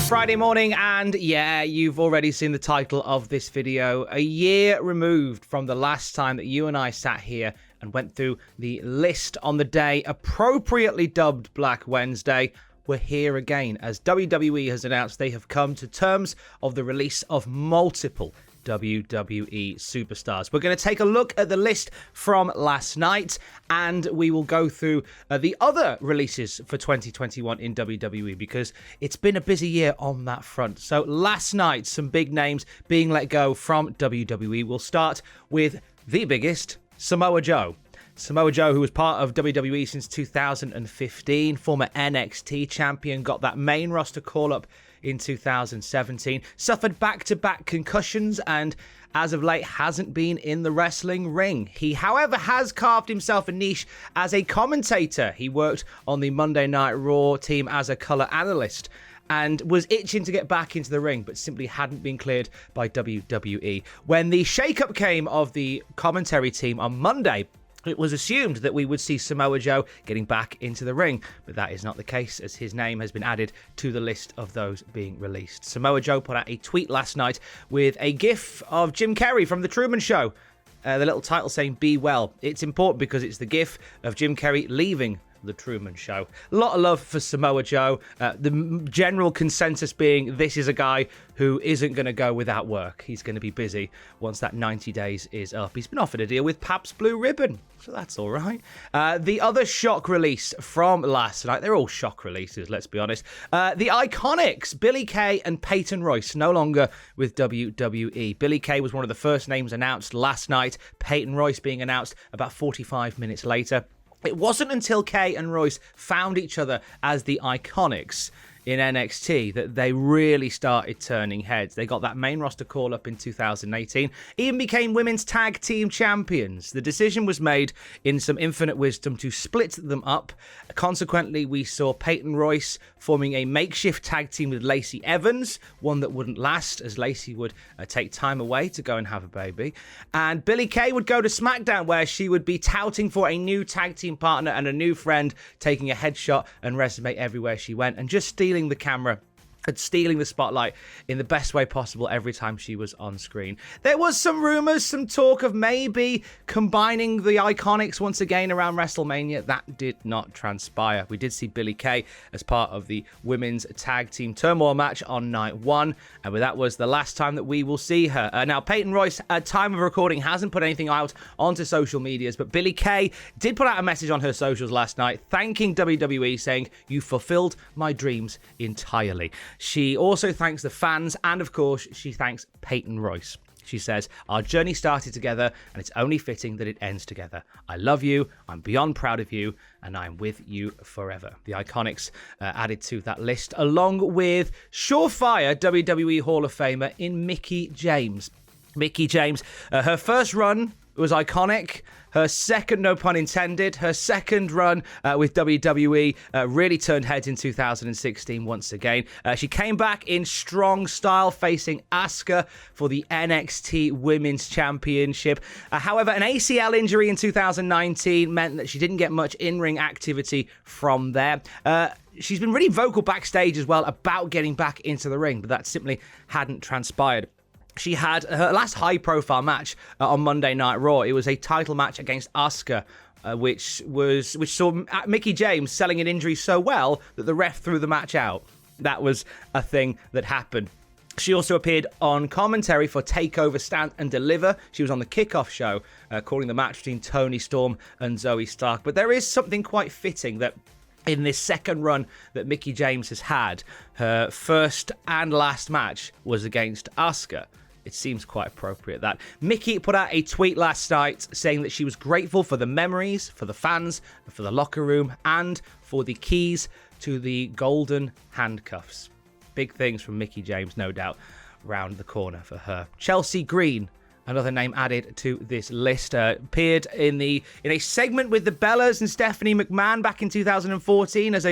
Friday morning, and yeah, you've already seen the title of this video. A year removed from the last time that you and I sat here and went through the list on the day appropriately dubbed Black Wednesday. We're here again as WWE has announced they have come to terms of the release of multiple WWE superstars. We're going to take a look at the list from last night, and we will go through the other releases for 2021 in WWE, because it's been a busy year on that front. So last night, some big names being let go from WWE. We'll start with the biggest, Samoa Joe. Samoa Joe, who was part of WWE since 2015, former NXT champion, got that main roster call-up in 2017, suffered back-to-back concussions, and as of late hasn't been in the wrestling ring. He, however, has carved himself a niche as a commentator. He worked on the Monday Night Raw team as a color analyst and was itching to get back into the ring, but simply hadn't been cleared by WWE. When the shake-up came of the commentary team on Monday, it was assumed that we would see Samoa Joe getting back into the ring, but that is not the case, as his name has been added to the list of those being released. Samoa Joe put out a tweet last night with a gif of Jim Carrey from The Truman Show. The little title saying, "Be well." It's important because it's the gif of Jim Carrey leaving The Truman Show. A lot of love for Samoa Joe. The general consensus being this is a guy who isn't going to go without work. He's going to be busy once that 90 days is up. He's been offered a deal with Pabst Blue Ribbon, so that's all right. The other shock release from last night, they're all shock releases, let's be honest. The Iconics, Billie Kay and Peyton Royce, no longer with WWE. Billie Kay was one of the first names announced last night, Peyton Royce being announced about 45 minutes later. It wasn't until Kay and Royce found each other as the Iconics in NXT that they really started turning heads. They got that main roster call up in 2018, even became women's tag team champions. The decision was made in some infinite wisdom to split them up. Consequently, we saw Peyton Royce forming a makeshift tag team with Lacey Evans, one that wouldn't last as Lacey would take time away to go and have a baby. And Billie Kay would go to SmackDown, where she would be touting for a new tag team partner and a new friend, taking a headshot and resume everywhere she went, and just stealing the camera and stealing the spotlight in the best way possible every time she was on screen. There was some rumors, some talk of maybe combining the Iconics once again around WrestleMania. That did not transpire. We did see Billie Kay as part of the women's tag team turmoil match on night one, and that was the last time that we will see her. Now, Peyton Royce, at time of recording, hasn't put anything out onto social medias, but Billie Kay did put out a message on her socials last night thanking WWE, saying, "You fulfilled my dreams entirely." She also thanks the fans, and of course, she thanks Peyton Royce. She says, "Our journey started together, and it's only fitting that it ends together. I love you, I'm beyond proud of you, and I'm with you forever." The Iconics added to that list, along with surefire WWE Hall of Famer in Mickie James. Mickie James, her first run was iconic. Her second, no pun intended, her second run with WWE really turned heads in 2016 once again. She came back in strong style, facing Asuka for the NXT Women's Championship. However, an ACL injury in 2019 meant that she didn't get much in-ring activity from there. She's been really vocal backstage as well about getting back into the ring, but that simply hadn't transpired. She had her last high-profile match on Monday Night Raw. It was a title match against Asuka, which saw Mickie James selling an injury so well that the ref threw the match out. That was a thing that happened. She also appeared on commentary for TakeOver Stand and Deliver. She was on the kickoff show, calling the match between Toni Storm and Zoe Stark. But there is something quite fitting that in this second run that Mickie James has had, her first and last match was against Asuka. It seems quite appropriate that. Mickie put out a tweet last night saying that she was grateful for the memories, for the fans, for the locker room, and for the keys to the golden handcuffs. Big things from Mickie James, no doubt, round the corner for her. Chelsea Green, another name added to this list, appeared in a segment with the Bellas and Stephanie McMahon back in 2014 as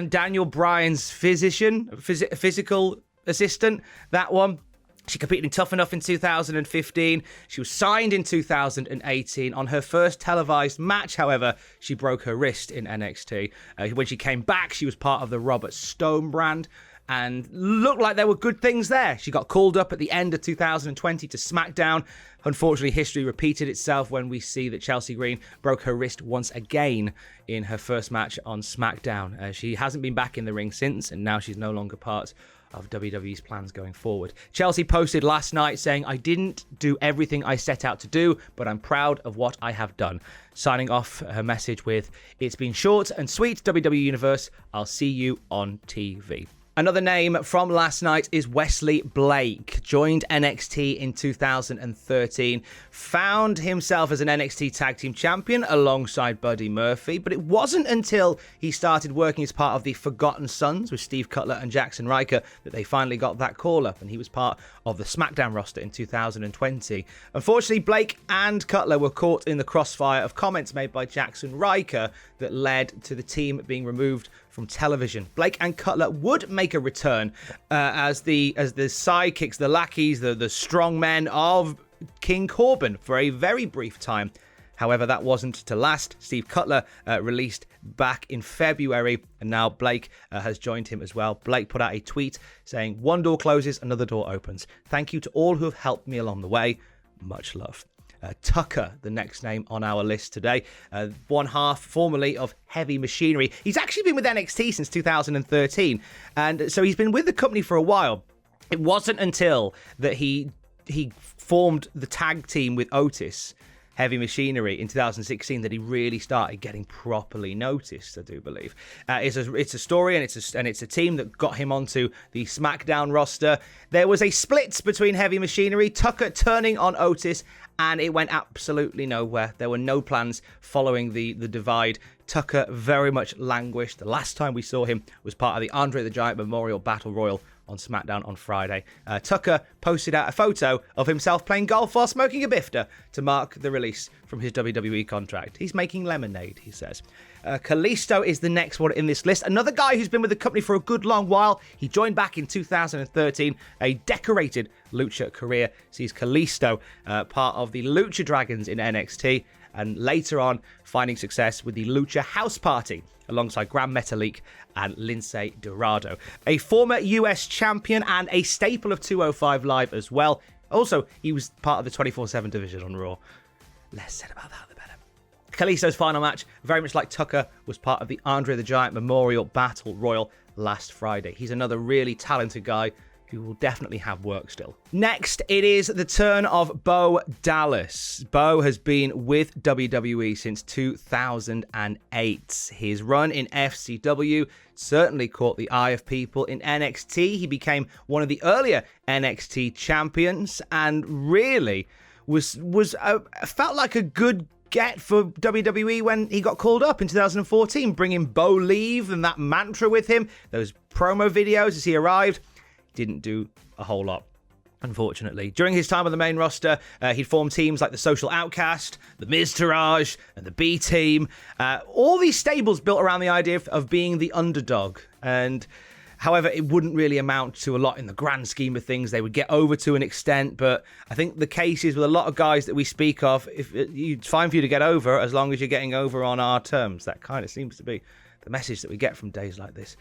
Daniel Bryan's physical assistant. That one. She competed in Tough Enough in 2015. She was signed in 2018. On her first televised match, however, she broke her wrist in NXT. When she came back, she was part of the Robert Stone brand. and looked like there were good things there. She got called up at the end of 2020 to SmackDown. Unfortunately, history repeated itself when we see that Chelsea Green broke her wrist once again in her first match on SmackDown. She hasn't been back in the ring since, and now she's no longer part of WWE's plans going forward. Chelsea posted last night saying, "I didn't do everything I set out to do, but I'm proud of what I have done." Signing off her message with, "It's been short and sweet, WWE Universe. I'll see you on TV." Another name from last night is Wesley Blake. Joined NXT in 2013, found himself as an NXT Tag Team Champion alongside Buddy Murphy, but it wasn't until he started working as part of the Forgotten Sons with Steve Cutler and Jackson Ryker that they finally got that call-up, and he was part of the SmackDown roster in 2020. Unfortunately, Blake and Cutler were caught in the crossfire of comments made by Jackson Ryker that led to the team being removed from television. Blake and Cutler would make a return as the sidekicks, the lackeys, the strong men of King Corbin for a very brief time. However, that wasn't to last. Steve Cutler released back in February, and now Blake has joined him as well. Blake put out a tweet saying, "One door closes, another door opens. Thank you to all who have helped me along the way. Much love." Tucker, the next name on our list today, one half formerly of Heavy Machinery. He's actually been with NXT since 2013, and so he's been with the company for a while. It wasn't until that he formed the tag team with Otis, Heavy Machinery, in 2016 that he really started getting properly noticed, I do believe. It's a story, and it's a team that got him onto the SmackDown roster. There was a split between Heavy Machinery, Tucker turning on Otis, and it went absolutely nowhere. There were no plans following the divide. Tucker very much languished. The last time we saw him was part of the Andre the Giant Memorial Battle Royal on SmackDown on Friday. Tucker posted out a photo of himself playing golf while smoking a bifter to mark the release from his WWE contract. He's making lemonade, he says. Kalisto is the next one in this list. Another guy who's been with the company for a good long while. He joined back in 2013. A decorated Lucha career sees Kalisto part of the Lucha Dragons in NXT, and later on finding success with the Lucha House Party alongside Gran Metalik and Lince Dorado. A former US champion and a staple of 205 Live as well. Also, he was part of the 24/7 division on Raw. Less said about that, the better. Kalisto's final match, very much like Tucker, was part of the Andre the Giant Memorial Battle Royal last Friday. He's another really talented guy who will definitely have work still. Next, it is the turn of Bo Dallas. Bo has been with WWE since 2008. His run in FCW certainly caught the eye of people. In NXT, he became one of the earlier NXT champions, and really felt like a good get for WWE when he got called up in 2014, bringing Bo Leave and that mantra with him. Those promo videos as he arrived didn't do a whole lot, unfortunately. During his time on the main roster, he'd formed teams like the Social Outcast, the Miztourage, and the B Team. All these stables built around the idea of being the underdog. And however, it wouldn't really amount to a lot in the grand scheme of things. They would get over to an extent, but I think the case is with a lot of guys that we speak of, it's fine for you to get over as long as you're getting over on our terms. That kind of seems to be the message that we get from days like this.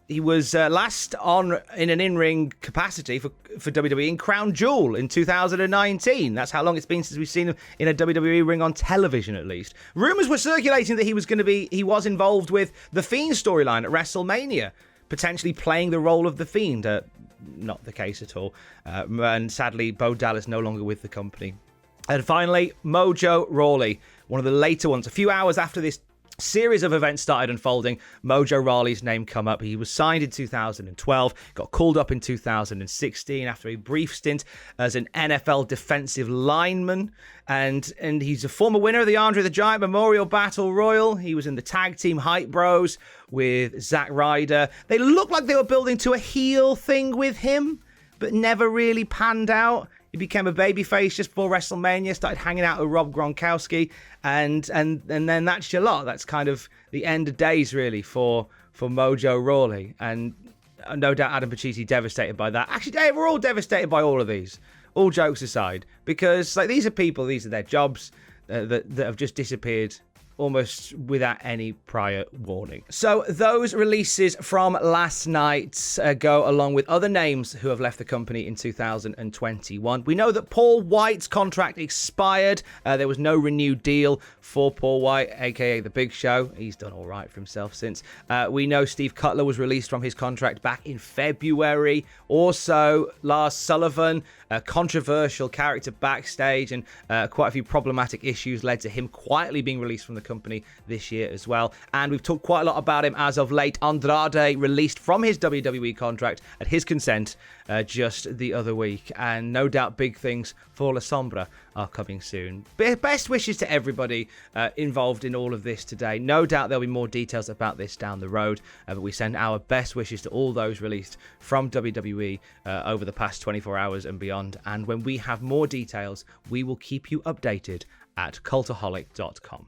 He was last on in an in-ring capacity for WWE in Crown Jewel in 2019. That's how long it's been since we've seen him in a WWE ring on television, at least. Rumors were circulating that he was involved with the Fiend storyline at WrestleMania, potentially playing the role of the Fiend. Not the case at all. And sadly, Bo Dallas no longer with the company. And finally, Mojo Rawley, one of the later ones. A few hours after this series of events started unfolding, Mojo Rawley's name come up. He was signed in 2012, got called up in 2016 after a brief stint as an NFL defensive lineman, and he's a former winner of the Andre the Giant Memorial Battle Royal. He was in the tag team Hype Bros with Zack Ryder. They looked like they were building to a heel thing with him, but never really panned out. He became a babyface just before WrestleMania, started hanging out with Rob Gronkowski, and then that's your lot. That's kind of the end of days, really, for Mojo Rawley. And no doubt Adam Pacitti devastated by that. Actually, Dave, we're all devastated by all of these, all jokes aside, because these are people, these are their jobs that have just disappeared almost without any prior warning. So those releases from last night go along with other names who have left the company in 2021. We know that Paul White's contract expired. There was no renewed deal for Paul White, aka The Big Show. He's done all right for himself since. We know Steve Cutler was released from his contract back in February. Also, Lars Sullivan, a controversial character backstage, and quite a few problematic issues led to him quietly being released from the company this year as well. And we've talked quite a lot about him as of late. Andrade released from his WWE contract at his consent just the other week, and no doubt big things for La Sombra are coming soon. Best wishes to everybody involved in all of this today. No doubt there'll be more details about this down the road, but we send our best wishes to all those released from WWE over the past 24 hours and beyond. And when we have more details, we will keep you updated at cultaholic.com.